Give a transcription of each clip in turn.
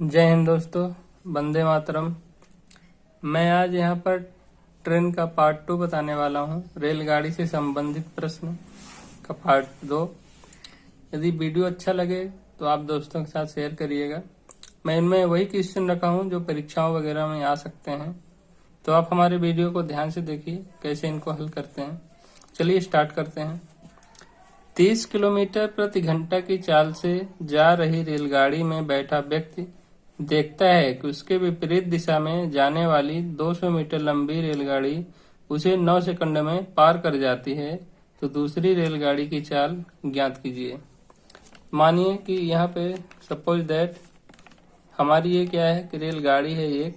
जय हिंद दोस्तों, वंदे मातरम। मैं आज यहाँ पर ट्रेन का पार्ट 2 बताने वाला हूँ। रेलगाड़ी से संबंधित प्रश्न का पार्ट 2। यदि वीडियो अच्छा लगे तो आप दोस्तों के साथ शेयर करिएगा। मैं इनमें वही क्वेश्चन रखा हूँ जो परीक्षाओं वगैरह में आ सकते हैं, तो आप हमारे वीडियो को ध्यान से देखिए कैसे इनको हल करते हैं। चलिए स्टार्ट करते हैं। 30 किलोमीटर प्रति घंटा की चाल से जा रही रेलगाड़ी में बैठा व्यक्ति देखता है कि उसके विपरीत दिशा में जाने वाली 200 मीटर लंबी रेलगाड़ी उसे 9 सेकंड में पार कर जाती है, तो दूसरी रेलगाड़ी की चाल ज्ञात कीजिए। मानिए कि यहाँ पे सपोज दैट हमारी ये क्या है कि रेलगाड़ी है एक,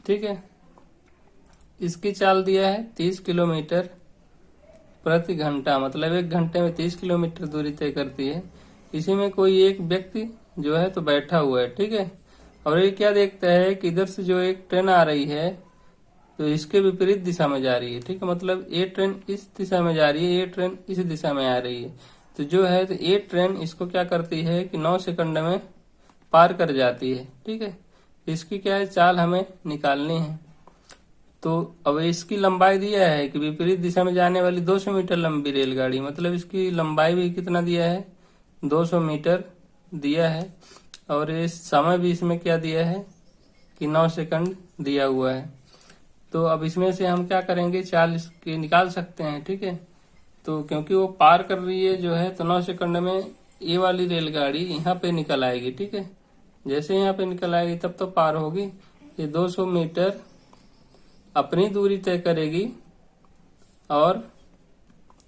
ठीक है। इसकी चाल दिया है 30 किलोमीटर प्रति घंटा, मतलब 1 घंटे में 30 किलोमीटर दूरी तय करती है। इसी में कोई एक व्यक्ति जो है तो बैठा हुआ है, ठीक है। और ये क्या देखता है कि इधर से जो एक ट्रेन आ रही है तो इसके विपरीत दिशा में जा रही है, ठीक है। मतलब ये ट्रेन इस दिशा में जा रही है, ये ट्रेन इस दिशा में आ रही है। तो जो है तो ये ट्रेन इसको क्या करती है कि 9 सेकंड में पार कर जाती है, ठीक है। इसकी क्या है चाल हमें निकालनी है। तो अब इसकी लंबाई दिया है कि विपरीत दिशा में जाने वाली 200 मीटर लंबी रेलगाड़ी, मतलब इसकी लंबाई भी कितना दिया है 200 मीटर दिया है। और ये समय भी इसमें क्या दिया है कि 9 सेकंड दिया हुआ है। तो अब इसमें से हम क्या करेंगे, चाल इसकी निकाल सकते हैं, ठीक है। तो क्योंकि वो पार कर रही है जो है तो 9 सेकंड में ये वाली रेलगाड़ी यहाँ पे निकल आएगी, ठीक है। जैसे यहाँ पे निकल आएगी तब तो पार होगी। ये 200 मीटर अपनी दूरी तय करेगी और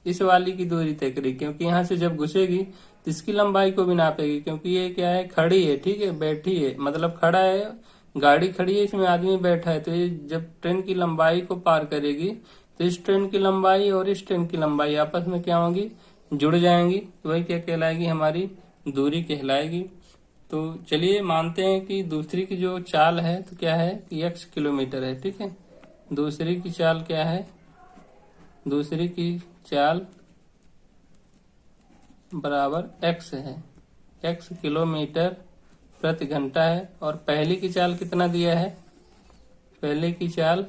इस वाली की दूरी तय करेगी, क्योंकि यहाँ से जब घुसेगी तो इसकी लंबाई को भी नापेगी, क्योंकि ये क्या है खड़ी है, ठीक है, बैठी है, मतलब खड़ा है, गाड़ी खड़ी है, इसमें आदमी बैठा है। तो ये जब ट्रेन की लंबाई को पार करेगी तो इस ट्रेन की लंबाई और इस ट्रेन की लंबाई आपस में क्या होंगी, जुड़ जाएंगी। तो वही क्या कहलाएगी, हमारी दूरी कहलाएगी। तो चलिए मानते हैं कि दूसरी की जो चाल है तो क्या है कि x किलोमीटर है, ठीक है। दूसरी की चाल क्या है, दूसरी की चाल बराबर x है, x किलोमीटर प्रति घंटा है। और पहली की चाल कितना दिया है, पहले की चाल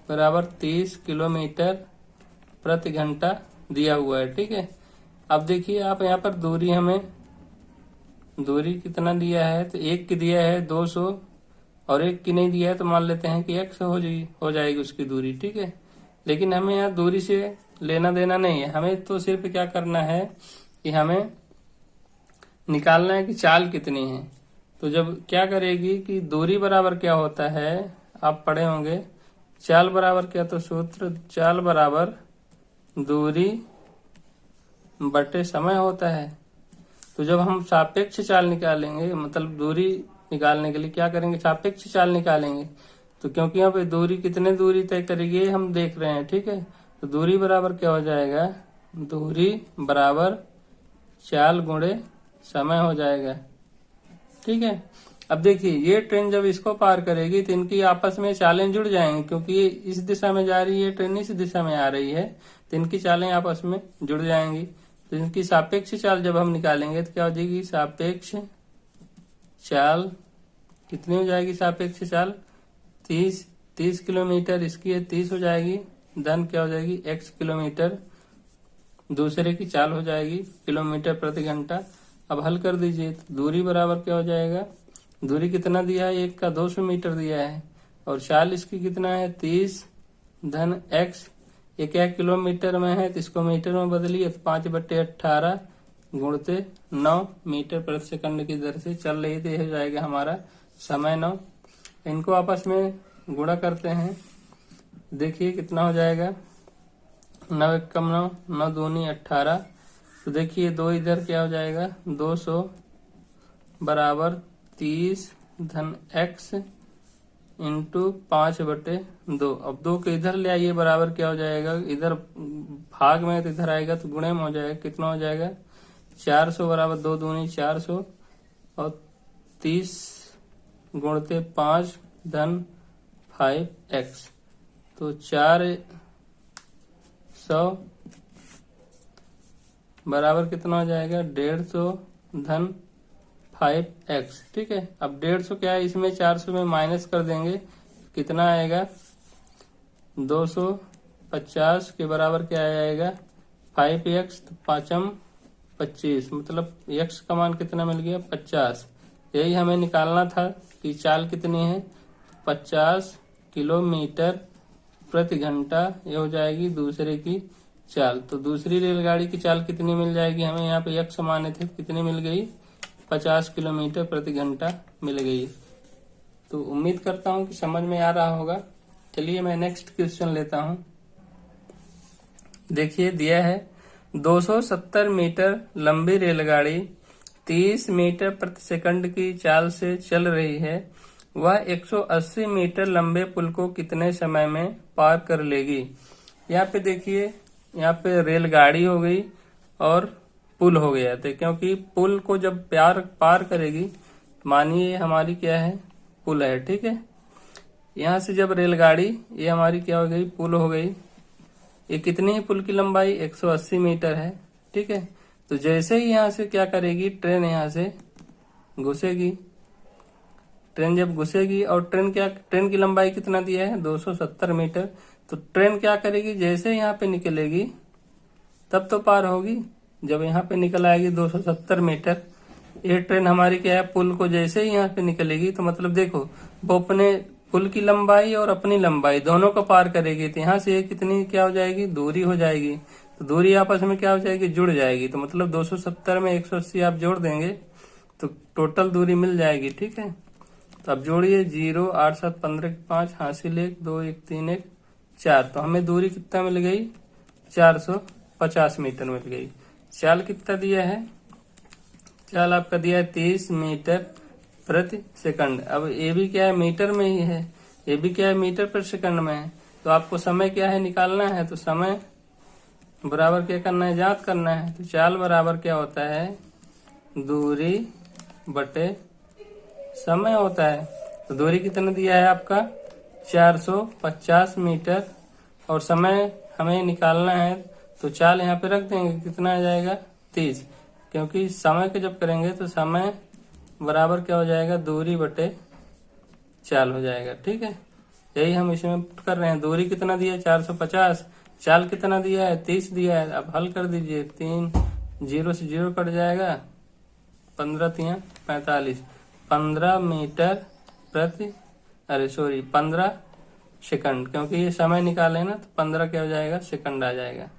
बराबर 30 किलोमीटर प्रति घंटा दिया हुआ है, ठीक है। अब देखिए आप यहाँ पर दूरी, हमें दूरी कितना दिया है तो एक की दिया है 200 और एक की नहीं दिया है, तो मान लेते हैं कि x हो जाएगी उसकी दूरी, ठीक है। लेकिन हमें यहाँ दूरी से लेना देना नहीं है, हमें तो सिर्फ क्या करना है कि हमें निकालना है कि चाल कितनी है। तो जब क्या करेगी कि दूरी बराबर क्या होता है, आप पढ़े होंगे, चाल बराबर क्या, तो सूत्र चाल बराबर दूरी बटे समय होता है। तो जब हम सापेक्ष चाल निकालेंगे, मतलब दूरी निकालने के लिए क्या करेंगे, सापेक्ष चाल निकालेंगे। तो क्योंकि यहाँ पे दूरी कितने दूरी तय करेगी हम देख रहे हैं, ठीक है। तो दूरी बराबर क्या हो जाएगा, दूरी बराबर चाल गुणे समय हो जाएगा, ठीक है। अब देखिए ये ट्रेन जब इसको पार करेगी तो इनकी आपस में चालें जुड़ जाएंगी, क्योंकि ये इस दिशा में जा रही है, ट्रेन इस दिशा में आ रही है, तो इनकी चालें आपस में जुड़ जाएंगी। तो इनकी सापेक्ष चाल जब हम निकालेंगे तो क्या हो जाएगी, सापेक्ष चाल कितनी हो जाएगी, सापेक्ष चाल 30 किलोमीटर, इसकी है 30 हो जाएगी, धन क्या हो जाएगी x किलोमीटर, दूसरे की चाल हो जाएगी किलोमीटर प्रति घंटा। अब हल कर दीजिए, तो दूरी बराबर क्या हो जाएगा, दूरी कितना दिया है, एक का 200 मीटर दिया है, और चाल इसकी कितना है 30 धन x, ये क्या किलोमीटर में है तो इसको मीटर में बदलिए, 5/18 गुणते 9 मीटर प्रति सेकंड की दर से चल रही थी, हो जाएगा हमारा समय 9। इनको आपस में गुणा करते हैं, देखिए कितना हो जाएगा, 9 एकम 9, 9 दूनी 18। तो देखिए दो इधर क्या हो जाएगा, 200 बराबर 30 धन x इंटू 5/2। अब 2 के इधर ले आइए, बराबर क्या हो जाएगा, इधर भाग में तो इधर आएगा तो गुणे में हो जाएगा, कितना हो जाएगा 400 बराबर 2 दूनी 400 और 30 गुणते 5 धन 5x। तो 400 बराबर कितना हो जाएगा 150 धन 5x, ठीक है। अब 150 क्या है, इसमें 400 में माइनस कर देंगे, कितना आएगा 250 के बराबर क्या आएगा 5x, तो 5m 25, मतलब x का मान कितना मिल गया 50। यही हमें निकालना था कि चाल कितनी है, 50 किलोमीटर प्रति घंटा, ये हो जाएगी दूसरे की चाल। तो दूसरी रेलगाड़ी की चाल कितनी मिल जाएगी हमें, यहाँ पे x माने थे, कितनी मिल गई 50 किलोमीटर प्रति घंटा मिल गई। तो उम्मीद करता हूँ कि समझ में आ रहा होगा। चलिए मैं नेक्स्ट क्वेश्चन लेता हूँ। देखिए दिया है 270 मीटर लंबी रेलगाड़ी 30 मीटर प्रति सेकंड की चाल से चल रही है, वह 180 मीटर लंबे पुल को कितने समय में पार कर लेगी। यहाँ पे देखिए, यहाँ पे रेलगाड़ी हो गई और पुल हो गया था, क्योंकि पुल को जब पार करेगी, मानिए हमारी क्या है पुल है, ठीक है। यहाँ से जब रेलगाड़ी, ये हमारी क्या हो गई पुल हो गई, ये कितनी है पुल की लंबाई 180 मीटर है, ठीक है। तो जैसे ही यहाँ से क्या करेगी, ट्रेन यहाँ से घुसेगी, ट्रेन जब घुसेगी, और ट्रेन की लंबाई कितना दिया है 270 मीटर, तो ट्रेन क्या करेगी, जैसे यहाँ पे निकलेगी तब तो पार होगी, जब यहाँ पे निकल आएगी 270 मीटर, ये ट्रेन हमारी क्या है पुल को जैसे ही यहाँ पे निकलेगी, तो मतलब देखो वो अपने पुल की लंबाई और अपनी लंबाई दोनों को पार करेगी, तो यहाँ से कितनी क्या हो जाएगी दूरी हो जाएगी, तो दूरी आपस में क्या हो जाएगी जुड़ जाएगी, तो मतलब 270 में 180 आप जोड़ देंगे तो टोटल दूरी मिल जाएगी, ठीक है। तो अब जोड़िए 0 8 7 15 5 हासिल 1 2 1 3 1 4, तो हमें दूरी कितना मिल गई 450 मीटर मिल गई। चाल कितना दिया है, चाल आपका दिया है 30 मीटर प्रति सेकंड। अब ये भी क्या है मीटर में ही है, ये भी क्या है मीटर प्रति सेकंड में है, तो आपको समय क्या है निकालना है, तो समय बराबर क्या करना है ज्ञात करना है। तो चाल बराबर क्या होता है दूरी बटे समय होता है। तो दूरी कितना दिया है आपका 450 मीटर, और समय हमें निकालना है, तो चाल यहाँ पे रख देंगे, कितना आ जाएगा 30, क्योंकि समय को जब करेंगे तो समय बराबर क्या हो जाएगा दूरी बटे चाल हो जाएगा, ठीक है। यही हम इसमें कर रहे हैं। दूरी कितना दिया है 450, चाल कितना दिया है 30 दिया है। अब हल कर दीजिए, 3 0 से 0 कट जाएगा, 15 3 45, 15 मीटर प्रति 15 सेकंड, क्योंकि ये समय निकाले ना, तो 15 क्या हो जाएगा सेकंड आ जाएगा।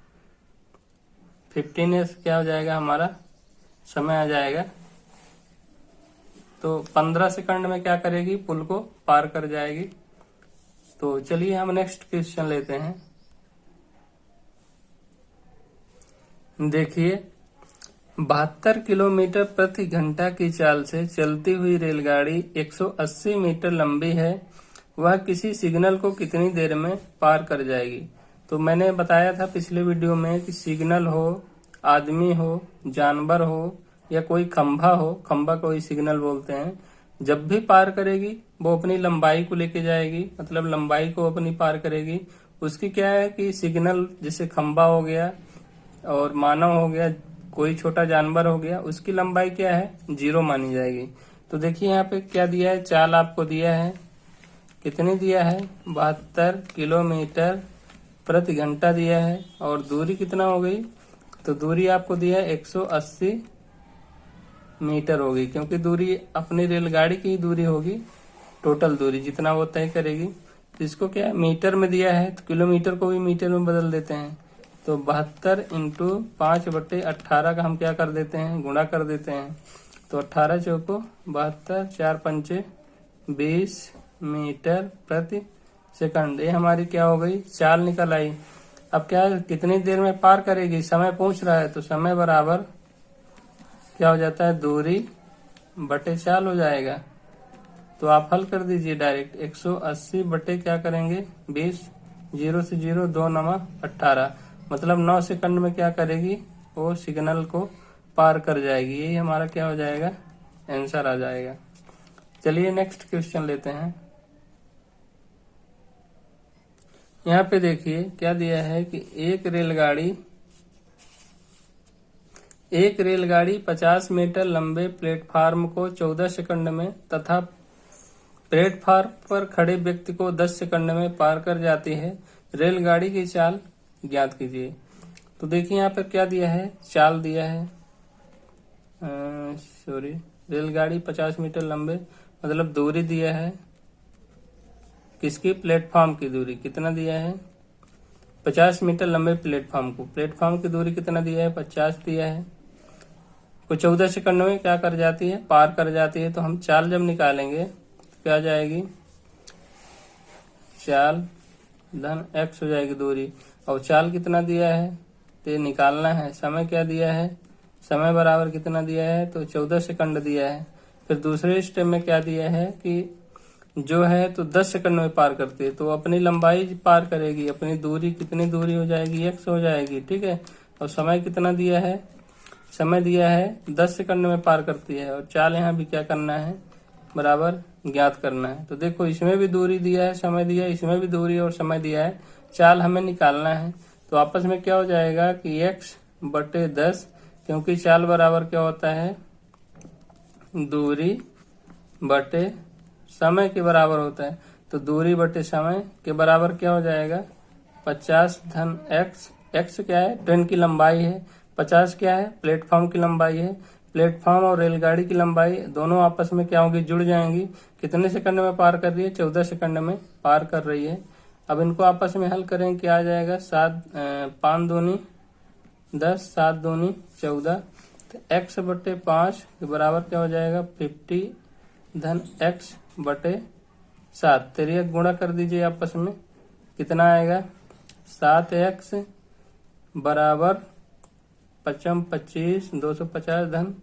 15 क्या हो जाएगा हमारा समय आ जाएगा। तो 15 सेकंड में क्या करेगी पुल को पार कर जाएगी। तो चलिए हम नेक्स्ट क्वेश्चन लेते हैं। देखिए 72 किलोमीटर प्रति घंटा की चाल से चलती हुई रेलगाड़ी 180 मीटर लंबी है, वह किसी सिग्नल को कितनी देर में पार कर जाएगी। तो मैंने बताया था पिछले वीडियो में कि सिग्नल हो, आदमी हो, जानवर हो, या कोई खंभा हो, खंभा को ही सिग्नल बोलते हैं, जब भी पार करेगी वो अपनी लंबाई को लेके जाएगी, मतलब लंबाई को अपनी पार करेगी। उसकी क्या है कि सिग्नल जैसे खंभा हो गया और मानव हो गया, कोई छोटा जानवर हो गया, उसकी लंबाई क्या है 0 मानी जाएगी। तो देखिए यहाँ पे क्या दिया है, चाल आपको दिया है, कितनी दिया है 72 किलोमीटर प्रति घंटा दिया है, और दूरी कितना हो गई, तो दूरी आपको दिया है 180 मीटर होगी, क्योंकि दूरी अपनी रेलगाड़ी की दूरी होगी, टोटल दूरी जितना वो तय करेगी। तो इसको क्या है मीटर में दिया है, तो किलोमीटर को भी मीटर में बदल देते हैं। तो 72 इंटू 5/18 का हम क्या कर देते हैं गुणा कर देते हैं। तो 18 चौको 72 4 पंचे 20 मीटर प्रति सेकंड, ये हमारी क्या हो गई चाल निकल आई। अब क्या कितनी देर में पार करेगी, समय पूछ रहा है, तो समय बराबर क्या हो जाता है दूरी बटे चाल हो जाएगा। तो आप हल कर दीजिए डायरेक्ट, 180 बटे क्या करेंगे 20, 0 से 0 2 9 18, मतलब 9 सेकंड में क्या करेगी वो सिग्नल को पार कर जाएगी। यही हमारा क्या हो जाएगा आंसर आ जाएगा। चलिए नेक्स्ट क्वेश्चन लेते हैं। यहाँ पे देखिए क्या दिया है कि एक रेलगाड़ी एक रेलगाड़ी 50 मीटर लंबे प्लेटफार्म को 14 सेकंड में तथा प्लेटफार्म पर खड़े व्यक्ति को 10 सेकंड में पार कर जाती है। रेलगाड़ी की चाल ज्ञात कीजिए। तो देखिए यहाँ पर क्या दिया है, चाल दिया है, रेलगाड़ी 50 मीटर लंबे मतलब दूरी दिया है, किसकी, प्लेटफॉर्म की दूरी कितना दिया है, 50 मीटर लंबे प्लेटफॉर्म को, प्लेटफॉर्म की दूरी कितना दिया है, 50 दिया है, को 14 सेकंड में क्या कर जाती है, पार कर जाती है। तो हम चाल जब निकालेंगे तो क्या जाएगी, चाल धन x हो जाएगी दूरी, और चाल कितना दिया है तो ये निकालना है। समय क्या दिया है, समय बराबर कितना दिया है, तो 14 सेकंड दिया है। फिर दूसरे स्टेप में क्या दिया है कि जो है तो 10 सेकंड में पार करती है, तो अपनी लंबाई पार करेगी, अपनी दूरी कितनी दूरी हो जाएगी, x हो जाएगी, ठीक है। और समय कितना दिया है, समय दिया है 10 सेकंड में पार करती है, और चाल यहाँ भी क्या करना है, बराबर ज्ञात करना है। तो देखो इसमें भी दूरी दिया है, समय दिया है, इसमें भी दूरी और समय दिया है, चाल हमें निकालना है। तो आपस में क्या हो जाएगा कि x बटे 10, क्योंकि चाल बराबर क्या होता है, दूरी बटे समय के बराबर होता है। तो दूरी बटे समय के बराबर क्या हो जाएगा, 50 धन x, x क्या है, ट्रेन की लंबाई है, 50 क्या है, प्लेटफॉर्म की लंबाई है। प्लेटफॉर्म और रेलगाड़ी की लंबाई दोनों आपस में क्या होगी, जुड़ जाएंगी। कितने सेकंड में पार कर रही है, 14 सेकंड में पार कर रही है। अब इनको आपस में हल करें, क्या आ जाएगा, 5 दूनी 10, 7 दूनी 14, तो x बटे 5 के बराबर क्या हो जाएगा, 50 धन x बटे 7। तेरी गुणा कर दीजिए आपस में, कितना आएगा, 7x बराबर 25 250 धन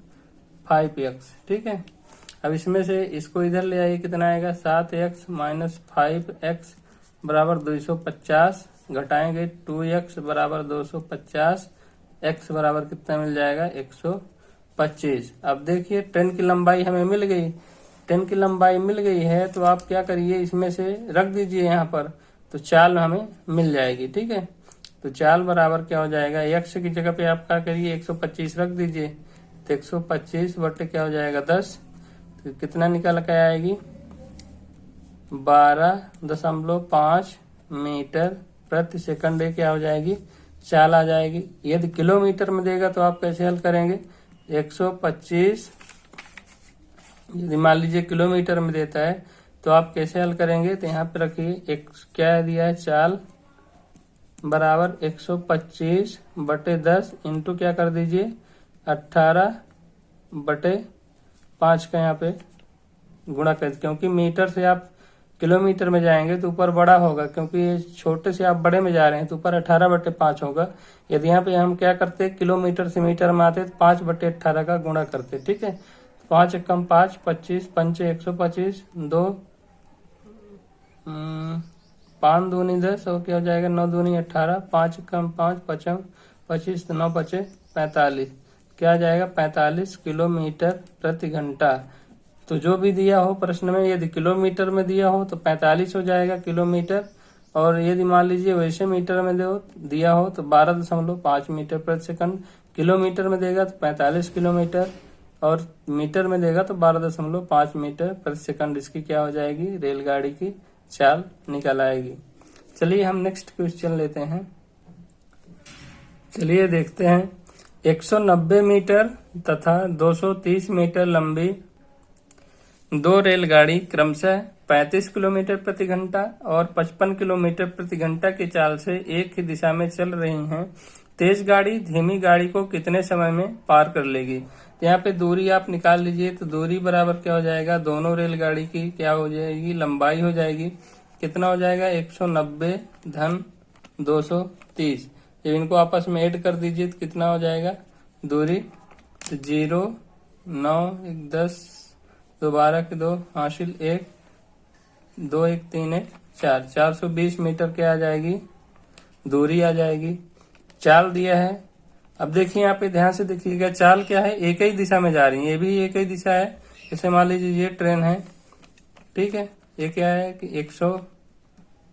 5x, ठीक है। अब इसमें से इसको इधर ले आइए, कितना आएगा, 7x माइनस 5x बराबर 250, घटाएंगे 2x बराबर 250, x बराबर कितना मिल जाएगा, 125। अब देखिए ट्रेन की लंबाई हमें मिल गई, ट्रेन की लंबाई मिल गई है, तो आप क्या करिए, इसमें से रख दीजिए यहाँ पर, तो चाल हमें मिल जाएगी, ठीक है। तो चाल बराबर क्या हो जाएगा, x की जगह पे आप क्या करिए, 125 रख दीजिए, तो 125 बटे क्या हो जाएगा, 10, तो कितना निकल के आएगी, 12.5 मीटर प्रति सेकंड क्या हो जाएगी, चाल आ जाएगी। यदि किलोमीटर में देगा तो आप कैसे हल करेंगे, 125 यदि मान लीजिए किलोमीटर में देता है तो आप कैसे हल करेंगे, तो यहाँ पे रखिए, एक क्या दिया है, चाल बराबर 125 बटे 10 इंटू क्या कर दीजिए, 18 बटे 5 का यहाँ पे गुणा कर, क्योंकि मीटर से आप किलोमीटर में जाएंगे तो ऊपर बड़ा होगा, क्योंकि छोटे से आप बड़े में जा रहे हैं तो ऊपर 18 बटे 5 होगा। यदि यहाँ पे हम क्या करते, किलोमीटर से मीटर में आते तो 5 बटे 18 का गुणा करते, ठीक है। 5 कम 5, 25, 5 125, 2 5 दूनी 10, और क्या हो जाएगा, 9 दूनी 18, 5 कम 5, 5 25, 9 बचे 45, क्या आ जाएगा, 45 किलोमीटर प्रति घंटा। तो जो भी दिया हो प्रश्न में, यदि किलोमीटर में दिया हो तो 45 हो जाएगा किलोमीटर, और यदि मान लीजिए वैसे मीटर में दिया हो तो 12.5 मीटर प्रति सेकंड। किलोमीटर में देगा तो 45 किलोमीटर, और मीटर में देगा तो 12.5 मीटर प्रति सेकंड। इसकी क्या हो जाएगी, रेलगाड़ी की चाल निकल आएगी। चलिए हम नेक्स्ट क्वेश्चन लेते हैं। चलिए देखते हैं, 190 मीटर तथा 230 मीटर लंबी दो रेलगाड़ी क्रमशः 35 किलोमीटर प्रति घंटा और 55 किलोमीटर प्रति घंटा की चाल से एक ही दिशा में चल रही हैं। तेज गाड़ी धीमी गाड़ी को कितने समय में पार कर लेगी। तो यहाँ पे दूरी आप निकाल लीजिए, तो दूरी बराबर क्या हो जाएगा, दोनों रेलगाड़ी की क्या हो जाएगी, लंबाई हो जाएगी। कितना हो जाएगा, 190 धन 230। जब इनको आपस में ऐड कर दीजिए तो कितना हो जाएगा दूरी, तो 0 9 1 10 2 12 के 2 हासिल 1 2 1 3 1 4 420 मीटर क्या आ जाएगी, दूरी आ जाएगी। चाल दिया है, अब देखिए यहाँ पे ध्यान से देखिएगा, चाल क्या है, एक ही दिशा में जा रही है, ये भी एक ही दिशा है। जैसे मान लीजिए ये ट्रेन है, ठीक है, ये क्या है कि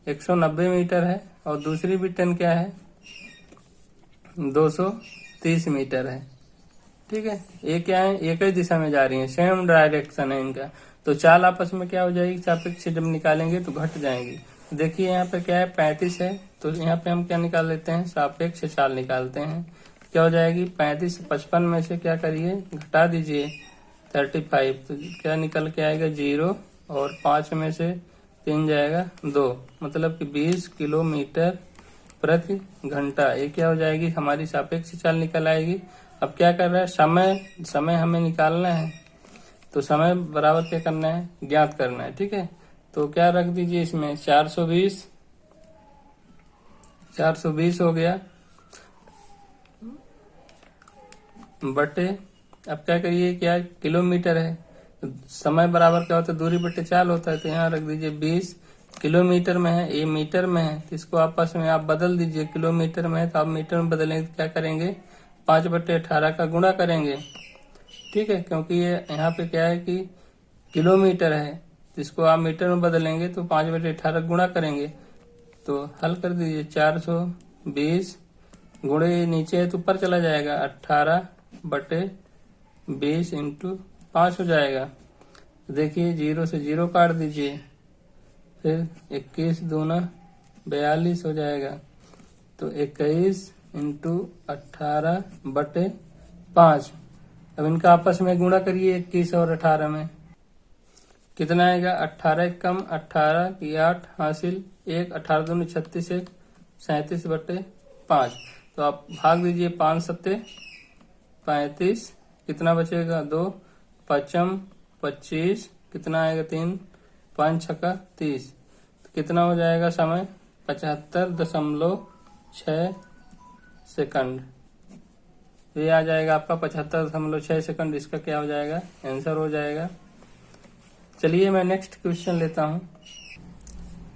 190 मीटर है, और दूसरी भी ट्रेन क्या है 230 मीटर है, ठीक है, ये क्या है, एक ही दिशा में जा रही है, सेम डायरेक्शन है इनका, तो चाल आपस में क्या हो जाएगी, सापेक्ष जब निकालेंगे तो घट जाएंगी। देखिए यहाँ पे क्या है, 35 है, तो यहाँ पे हम क्या निकाल लेते हैं, सापेक्ष चाल निकालते हैं। क्या हो जाएगी, 35 से 55 में से क्या करिए, घटा दीजिए 35, तो क्या निकल के आएगा 0, और 5 में से 3 जाएगा 2, मतलब कि 20 किलोमीटर प्रति घंटा। ये क्या हो जाएगी, हमारी सापेक्ष चाल निकल आएगी। अब क्या कर रहा है, समय हमें निकालना है, तो समय बराबर क्या करना है, ज्ञात करना है। ठीक है, तो क्या रख दीजिए इसमें, 420 हो गया बटे, अब क्या करिए, क्या किलोमीटर है, तो समय बराबर क्या होता है, दूरी बटे चाल होता है, तो यहाँ रख दीजिए 20, किलोमीटर में है, ये मीटर में है, तो इसको आपस में आप बदल दीजिए, किलोमीटर में है तो आप मीटर में बदलेंगे तो क्या करेंगे, 5/18 का गुणा करेंगे। ठीक है, क्योंकि ये यहाँ पे क्या है कि किलोमीटर है, तो इसको आप मीटर में बदलेंगे तो 5/18 गुणा करेंगे, तो हल कर दीजिए, 420 गुणे नीचे है तो ऊपर चला जाएगा, 18/20 × 5 हो जाएगा। देखिए 0 से 0 काट दीजिए, फिर 21 दूना 42 हो जाएगा, तो 21 × 18/5। अब इनका आपस में गुणा करिए, 21 और 18 में कितना आएगा, 18 कम 18 की 8 हासिल 1, 18 दूनी 36, 1 37/5, तो आप भाग दीजिए, 5 सत्ते 35, कितना बचेगा 2, 5 25, कितना आएगा 3, 5 छक्का 30, तो कितना हो जाएगा समय, 75.6 सेकंड। तो ये आ जाएगा आपका 75.6 सेकंड, इसका क्या हो जाएगा, आंसर हो जाएगा। चलिए मैं नेक्स्ट क्वेश्चन लेता हूं।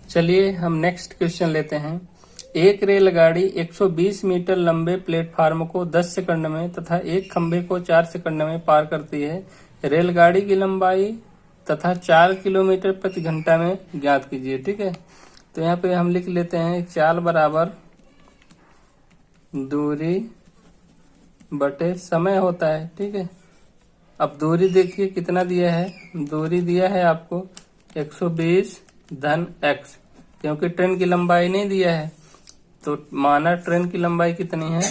चलिए हम नेक्स्ट क्वेश्चन लेते हैं। एक रेलगाड़ी 120 मीटर लंबे प्लेटफार्म को 10 सेकंड में तथा एक खंभे को 4 सेकंड में पार करती है। रेलगाड़ी की लंबाई तथा 4 किलोमीटर प्रति घंटा में ज्ञात कीजिए। ठीक है, तो यहाँ पे हम लिख लेते हैं, चाल बराबर दूरी बटे समय होता है। ठीक है, अब दूरी देखिए कितना दिया है, दूरी दिया है आपको 120 धन x, क्योंकि ट्रेन की लंबाई नहीं दिया है, तो माना ट्रेन की लंबाई कितनी है,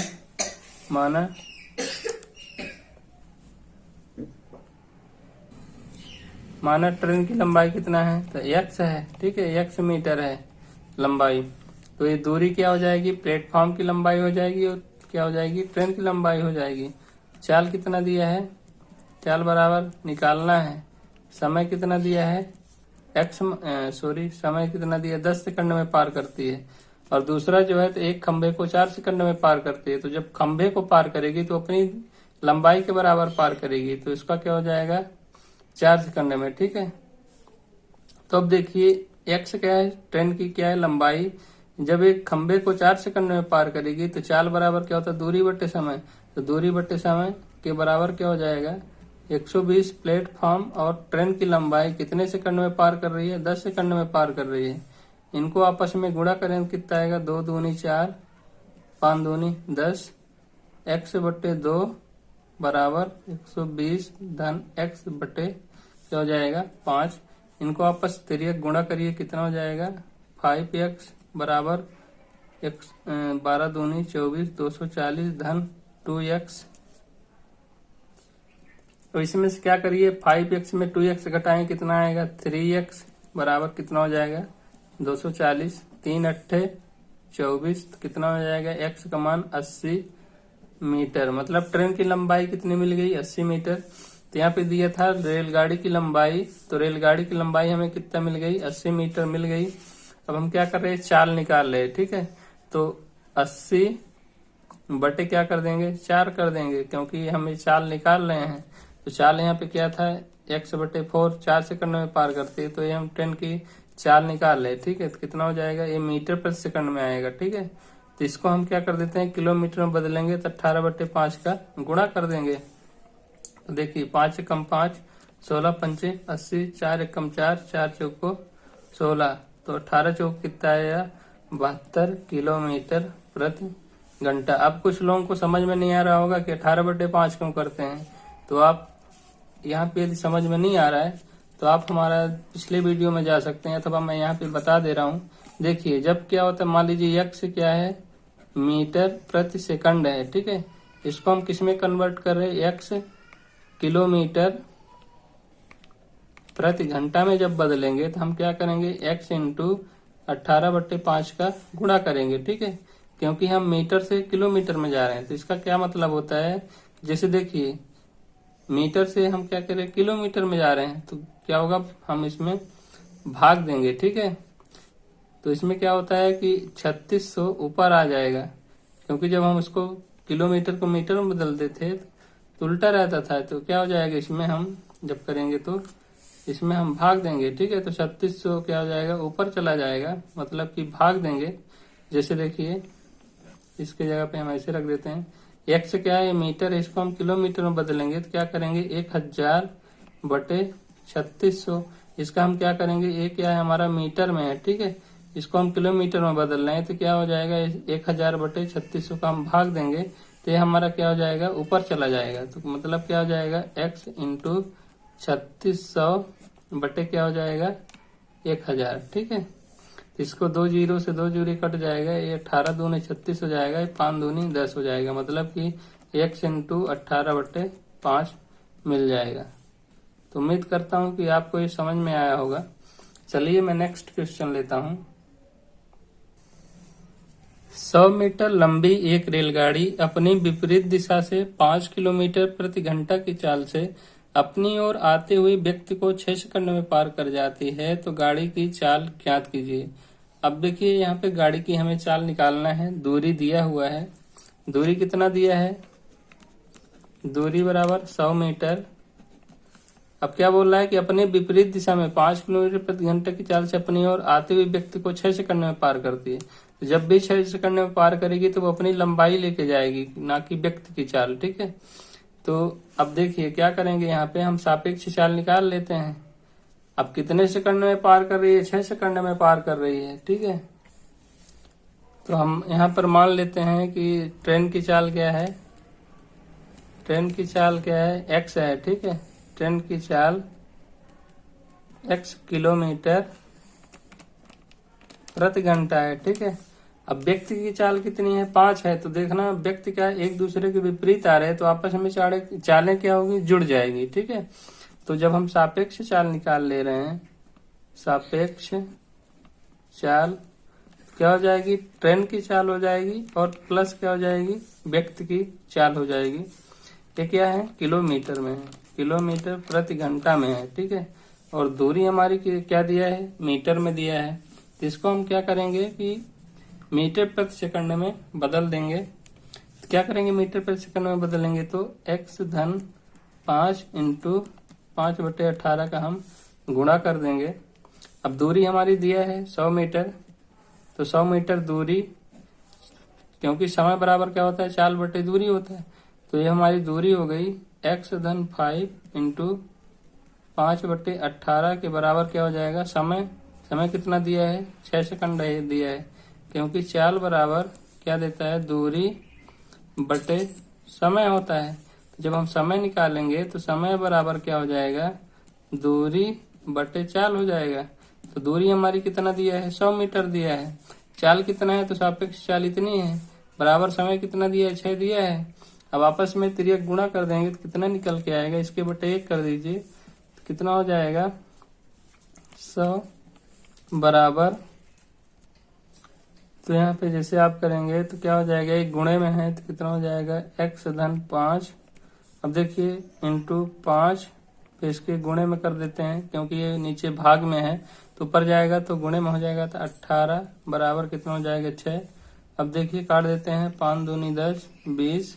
माना ट्रेन की लंबाई कितना है, तो x है। ठीक है, x मीटर है लंबाई, तो ये दूरी क्या हो जाएगी, प्लेटफॉर्म की लंबाई हो जाएगी, और क्या हो जाएगी, ट्रेन की लंबाई हो जाएगी। चाल कितना दिया है, चाल बराबर निकालना है, समय कितना दिया है, समय कितना दिया, 10 सेकंड में पार करती है, और दूसरा जो है तो एक खंभे को 4 सेकंड में पार करती है, तो जब खंभे को पार करेगी तो अपनी लंबाई के बराबर पार करेगी, तो इसका क्या हो जाएगा, 4 सेकंड में। ठीक है, तो अब देखिए x क्या है, ट्रेन की क्या है लंबाई, जब एक खंभे को 4 सेकंड में पार करेगी तो चाल बराबर क्या होता है, दूरी बटे समय, तो दूरी बटे समय के बराबर क्या हो जाएगा, 120 प्लेटफॉर्म और ट्रेन की लंबाई कितने सेकंड में पार कर रही है, 10 सेकंड में पार कर रही है। इनको आपस में गुणा करें कितना आएगा, 2 दूनी 4, 5 दूनी 10, x बटे 2 बराबर 120 धन x बटे क्या हो जाएगा 5। इनको आपस तिर्यक गुणा करिए, कितना हो जाएगा, 5x बराबर 12 दूनी 24, 240 धन 2x। तो इसमें से क्या करिए, 5x में 2x घटाएं, कितना आएगा, 3x बराबर कितना हो जाएगा, 240, 3 अट्ठे 24, तो कितना हो जाएगा, x का मान 80 मीटर, मतलब ट्रेन की लंबाई कितनी मिल गई, 80 मीटर। तो यहाँ पे दिया था रेलगाड़ी की लंबाई, तो रेलगाड़ी की लंबाई हमें कितना मिल गई, 80 मीटर मिल गई। अब हम क्या कर रहे हैं, चाल निकाल रहे हैं। ठीक है, तो 80 बटे क्या कर देंगे, 4 कर देंगे, क्योंकि हमें चाल निकाल रहे हैं। तो चाल यहाँ पे क्या था, x बटे 4, 4 सेकंड में पार करती है, तो ये हम ट्रेन की चाल निकाल रहे हैं। ठीक है, तो कितना हो जाएगा, ये मीटर प्रति सेकंड में आएगा। ठीक है, तो इसको हम क्या कर देते हैं, किलोमीटर में बदलेंगे, तो 18/5 का गुणा कर देंगे। तो देखिए 5 कम 5, 16 पंचे 80, 4 एकम 4, 4 चौको 16, तो 18 चौक कितना आया, 72 किलोमीटर प्रति घंटा। अब कुछ लोगों को समझ में नहीं आ रहा होगा कि 18/5 क्यों करते हैं, तो आप यहाँ पे यदि समझ में नहीं आ रहा है तो आप हमारा पिछले वीडियो में जा सकते हैं, अथवा मैं यहाँ पे बता दे रहा हूँ। देखिए जब क्या होता है, मान लीजिए यक्स क्या है, मीटर प्रति सेकंड है, ठीक है। इसको हम किस में कन्वर्ट कर रहे हैं, एक्स किलोमीटर प्रति घंटा में जब बदलेंगे तो हम क्या करेंगे, एक्स इंटू 18/5 का गुणा करेंगे, ठीक है। क्योंकि हम मीटर से किलोमीटर में जा रहे हैं, तो इसका क्या मतलब होता है, जैसे देखिए मीटर से हम क्या करें, किलोमीटर में जा रहे हैं, तो क्या होगा, हम इसमें भाग देंगे, ठीक है। तो इसमें क्या होता है कि 3600 ऊपर आ जाएगा, क्योंकि जब हम इसको किलोमीटर को मीटर में बदलते थे तो उल्टा रहता था। तो क्या हो जाएगा, इसमें हम जब करेंगे तो इसमें हम भाग देंगे, ठीक है। तो 3600 क्या हो जाएगा, ऊपर चला जाएगा, मतलब कि भाग देंगे। जैसे देखिए इसके जगह पे हम ऐसे रख देते हैं, एक्स क्या है, मीटर है, इसको हम किलोमीटर में बदलेंगे तो क्या करेंगे, 1000/3600। इसका हम क्या करेंगे, एक क्या है हमारा मीटर में है, ठीक है, इसको हम किलोमीटर में बदल रहे हैं, तो क्या हो जाएगा, 1000/3600 का हम भाग देंगे तो ये हमारा क्या हो जाएगा, ऊपर चला जाएगा। तो मतलब क्या हो जाएगा, x इंटू 3600 बटे क्या हो जाएगा, 1000, ठीक है। इसको 2 जीरो से 2 जीरो कट जाएगा, ये 18 दूनी 36 हो जाएगा, ये 5 दूनी 10 हो जाएगा, मतलब कि x इंटू 18/5 मिल जाएगा। तो उम्मीद करता हूँ कि आपको ये समझ में आया होगा। चलिए मैं नेक्स्ट क्वेश्चन लेता हूँ। 100 मीटर लंबी एक रेलगाड़ी अपनी विपरीत दिशा से 5 किलोमीटर प्रति घंटा की चाल से अपनी ओर आते हुए व्यक्ति को 6 सेकंड में पार कर जाती है, तो गाड़ी की चाल ज्ञात कीजिए। अब देखिए यहाँ पे गाड़ी की हमें चाल निकालना है। दूरी दिया हुआ है, दूरी कितना दिया है, दूरी बराबर 100 मीटर। अब क्या बोल रहा है कि अपने विपरीत दिशा में 5 किलोमीटर प्रति घंटा की चाल से अपनी ओर आते हुए व्यक्ति को 6 सेकंड में पार करती है। तो जब भी 6 सेकंड में पार करेगी तो वो अपनी लंबाई लेके जाएगी, ना कि व्यक्ति की चाल, ठीक है। तो अब देखिए क्या करेंगे, यहाँ पे हम सापेक्ष चाल निकाल लेते हैं। अब कितने सेकंड में पार कर रही है, 6 सेकंड में पार कर रही है, ठीक है। तो हम यहाँ पर मान लेते हैं कि ट्रेन की चाल क्या है, ट्रेन की चाल क्या है, एक्स है, ठीक है। ट्रेन की चाल x किलोमीटर प्रति घंटा है, ठीक है। अब व्यक्ति की चाल कितनी है, 5 है। तो देखना व्यक्ति क्या एक दूसरे के विपरीत आ रहे हैं, तो आपस में चालें क्या होगी, जुड़ जाएगी, ठीक है। तो जब हम सापेक्ष चाल निकाल ले रहे हैं, सापेक्ष चाल क्या हो जाएगी, ट्रेन की चाल हो जाएगी और प्लस क्या हो जाएगी, व्यक्ति की चाल हो जाएगी। ये क्या है, किलोमीटर में है, किलोमीटर प्रति घंटा में है, ठीक है। और दूरी हमारी क्या दिया है, मीटर में दिया है। तो इसको हम क्या करेंगे कि मीटर प्रति सेकंड में बदल देंगे। तो क्या करेंगे, मीटर प्रति सेकंड में बदलेंगे तो x-5 इंटू 5/18 का हम गुणा कर देंगे। अब दूरी हमारी दिया है 100 मीटर, तो 100 मीटर दूरी, क्योंकि समय बराबर क्या होता है, चाल बटे दूरी होता है। तो ये हमारी दूरी हो गई x-5 इंटू 5/18 के बराबर क्या हो जाएगा, समय, समय कितना दिया है, 6 सेकंड दिया है, क्योंकि चाल बराबर क्या देता है, दूरी बटे समय होता है। तो जब हम समय निकालेंगे तो समय बराबर क्या हो जाएगा, दूरी बटे चाल हो जाएगा। तो दूरी हमारी कितना दिया है, 100 मीटर दिया है। चाल कितना है, तो सापेक्ष चाल इतनी है, बराबर समय कितना दिया है, 6 दिया है। अब आपस में तिर्यक गुणा कर देंगे तो कितना निकल के आएगा, इसके बटे 1 कर दीजिए, तो कितना हो जाएगा, 100 बराबर, तो यहाँ पे जैसे आप करेंगे तो क्या हो जाएगा, एक गुणे में है तो कितना हो जाएगा, x-5। अब देखिए इंटू 5, तो इसके गुणे में कर देते हैं, क्योंकि ये नीचे भाग में है तो ऊपर जाएगा तो गुणे में हो जाएगा, तो 18 बराबर कितना हो जाएगा, 6। अब देखिए काट देते हैं, 5 दूनी 10, 20,